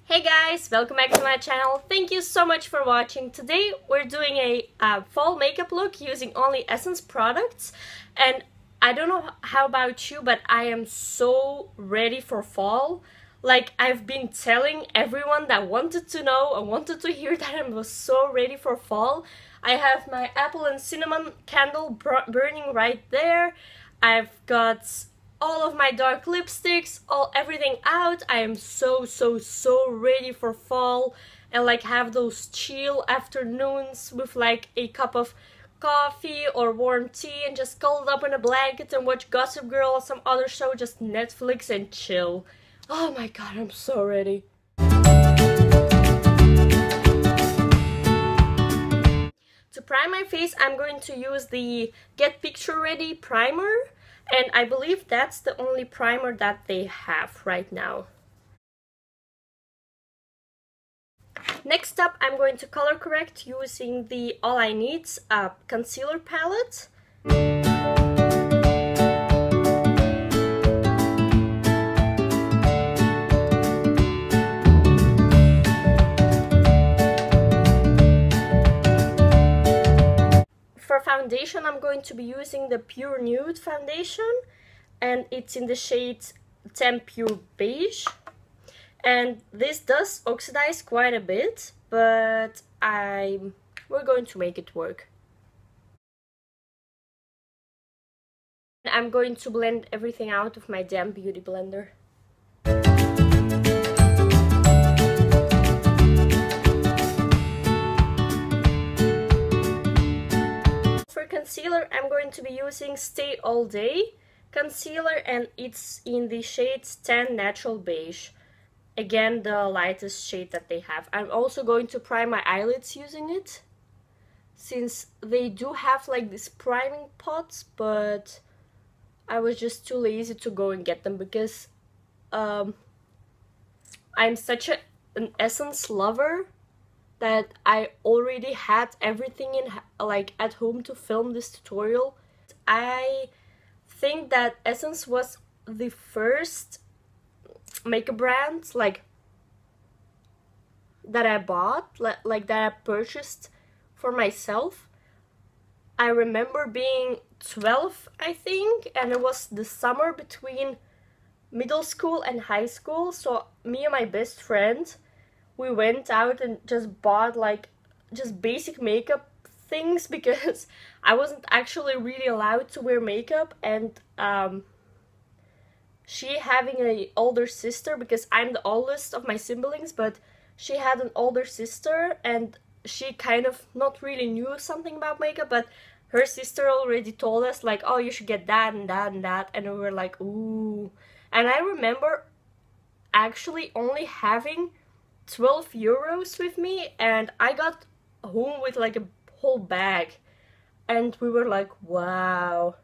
Hey guys, welcome back to my channel. Thank you so much for watching. Today we're doing a fall makeup look using only Essence products, and I don't know how about you, but I am so ready for fall. Like, I've been telling everyone that wanted to know and wanted to hear that I was so ready for fall. I have my apple and cinnamon candle burning right there. I've got all of my dark lipsticks, everything out. I am so ready for fall and like have those chill afternoons with like a cup of coffee or warm tea and just cuddled up in a blanket and watch Gossip Girl or some other show, just Netflix and chill. Oh my god, I'm so ready. To prime my face, I'm going to use the Get Picture Ready primer. And I believe that's the only primer that they have right now. Next up, I'm going to color correct using the All I Need's concealer palette. For foundation, I'm going to be using the Pure Nude foundation, and it's in the shade Tempure Beige. And this does oxidize quite a bit, but we're going to make it work. I'm going to blend everything out with my damn beauty blender. Concealer, I'm going to be using Stay All Day concealer, and it's in the shade Tan Natural Beige. Again, the lightest shade that they have. I'm also going to prime my eyelids using it, since they do have like these priming pots, but I was just too lazy to go and get them because I'm such an Essence lover that I already had everything in like at home to film this tutorial. I think that Essence was the first makeup brand like that I bought, like that I purchased for myself. I remember being 12, I think, and it was the summer between middle school and high school, so me and my best friend, we went out and just bought like just basic makeup things because I wasn't actually really allowed to wear makeup, and she having an older sister, because I'm the oldest of my siblings, but she had an older sister and she kind of not really knew something about makeup, but her sister already told us like, oh, you should get that and that and that, and we were like, ooh. And I remember actually only having 12 euros with me, and I got home with like a whole bag, and we were like, wow.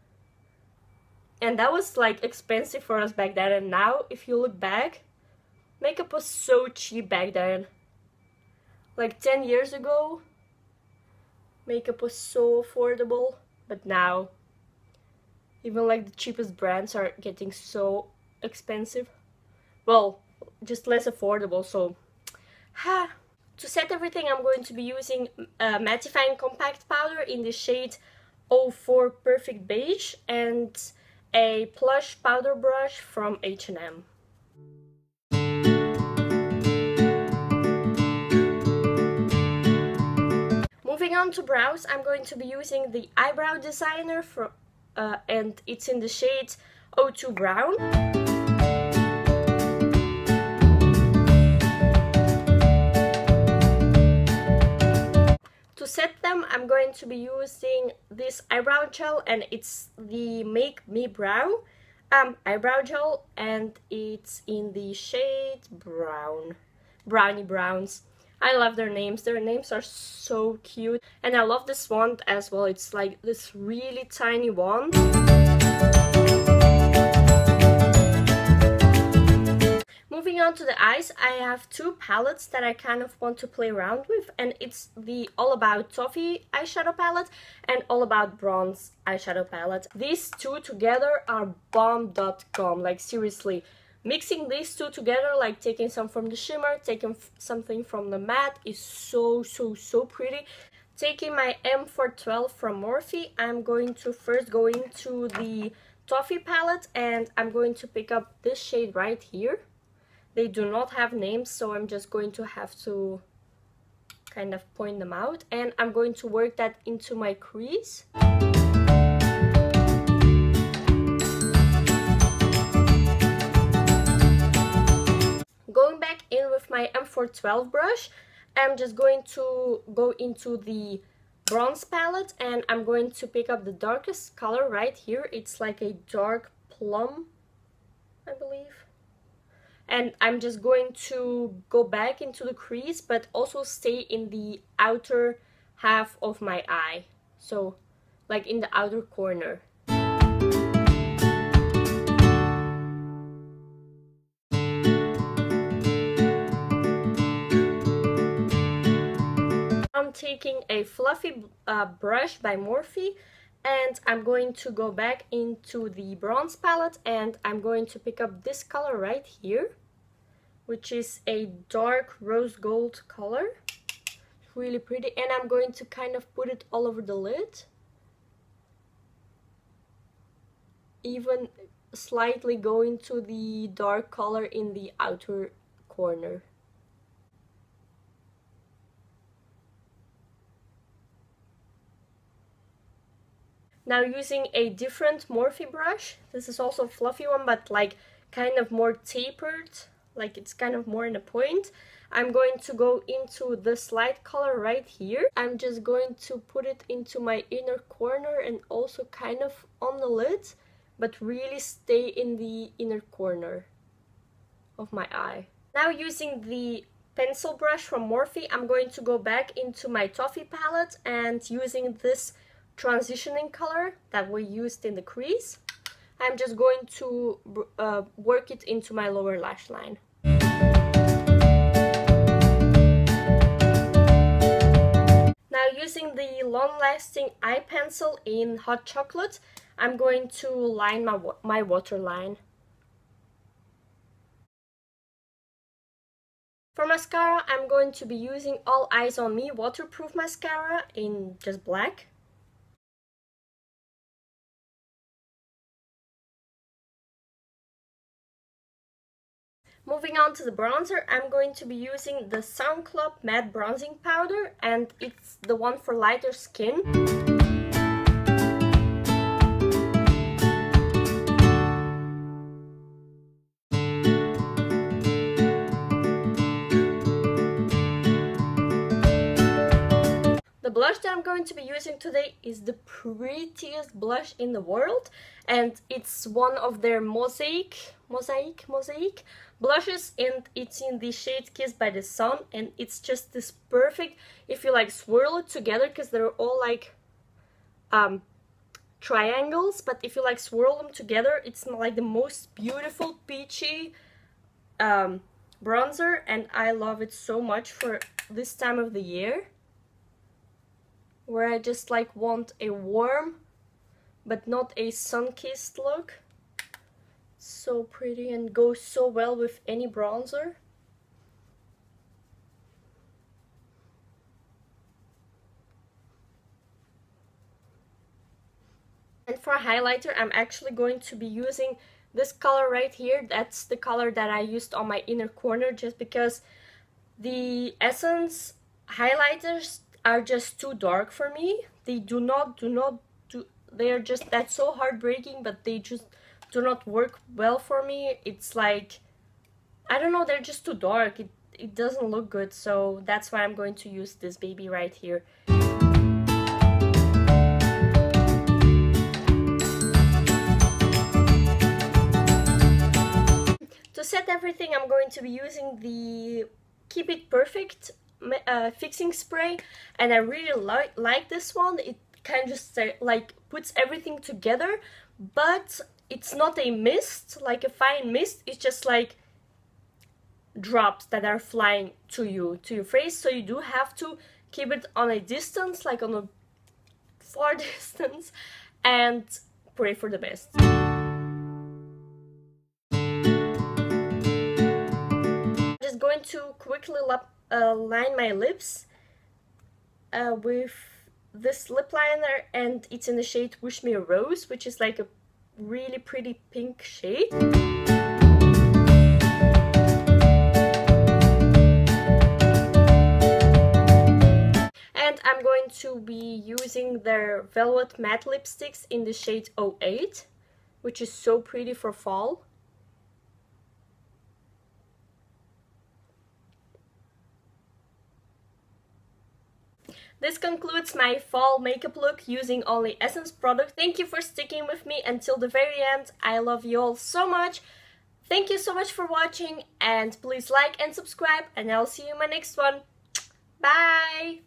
And that was like expensive for us back then, and now if you look back, makeup was so cheap back then. Like 10 years ago, makeup was so affordable, but now even like the cheapest brands are getting so expensive. Well, just less affordable, so to set everything, I'm going to be using mattifying compact powder in the shade 04 Perfect Beige and a plush powder brush from H&M. Moving on to brows, I'm going to be using the Eyebrow Designer and it's in the shade 02 Brown. To set them, I'm going to be using this eyebrow gel, and it's the Make Me Brow eyebrow gel, and it's in the shade Brown. Brownie Browns. I love their names. Their names are so cute. And I love this wand as well. It's like this really tiny wand. Moving on to the eyes, I have two palettes that I kind of want to play around with, and it's the All About Toffee eyeshadow palette and All About Bronze eyeshadow palette. These two together are bomb.com, like seriously. mixing these two together, like taking some from the shimmer, taking something from the matte, is so pretty. Taking my M412 from Morphe, I'm going to first go into the Toffee palette, and I'm going to pick up this shade right here. They do not have names, so I'm just going to have to kind of point them out, and I'm going to work that into my crease. Going back in with my M412 brush, I'm just going to go into the bronze palette, and I'm going to pick up the darkest color right here. It's like a dark plum, I believe. And I'm just going to go back into the crease, but also stay in the outer half of my eye. So, like in the outer corner. I'm taking a fluffy brush by Morphe, and I'm going to go back into the bronze palette, and I'm going to pick up this color right here, which is a dark rose gold color. Really pretty, and I'm going to kind of put it all over the lid, even slightly go into the dark color in the outer corner. Now using a different Morphe brush, this is also a fluffy one, but like kind of more tapered, like it's kind of more in a point. I'm going to go into this light color right here. I'm just going to put it into my inner corner and also kind of on the lid, but really stay in the inner corner of my eye. Now using the pencil brush from Morphe, I'm going to go back into my Toffee palette, and using this transitioning color that we used in the crease, I'm just going to work it into my lower lash line. Now using the long-lasting eye pencil in Hot Chocolate, I'm going to line my waterline. For mascara, I'm going to be using All Eyes on Me waterproof mascara in just black. Moving on to the bronzer, I'm going to be using the Sun Club Matte Bronzing Powder, and it's the one for lighter skin. The blush that I'm going to be using today is the prettiest blush in the world, and it's one of their mosaic blushes, and it's in the shade Kissed by the Sun, and it's just this perfect if you like swirl it together, because they're all like triangles, but if you like swirl them together, it's like the most beautiful peachy bronzer, and I love it so much for this time of the year, where I just like want a warm but not a sun-kissed look. So pretty and goes so well with any bronzer. And for a highlighter, I'm actually going to be using this color right here. That's the color that I used on my inner corner, just because the Essence highlighters are just too dark for me. They they're just, that's so heartbreaking, but they just do not work well for me. It's like, I don't know, they're just too dark. It doesn't look good, so that's why I'm going to use this baby right here. To set everything, I'm going to be using the Keep It Perfect fixing spray, and I really like this one. It kind of just like puts everything together, but it's not a mist, like a fine mist. It's just like drops that are flying to your face, so you do have to keep it on a distance, like on a far distance, and pray for the best. going to quickly line my lips with this lip liner, and it's in the shade Wish Me a Rose, which is like a really pretty pink shade. And I'm going to be using their Velvet Matte Lipsticks in the shade 08, which is so pretty for fall. This concludes my fall makeup look using only Essence products. Thank you for sticking with me until the very end. I love you all so much. Thank you so much for watching, and please like and subscribe, and I'll see you in my next one. Bye!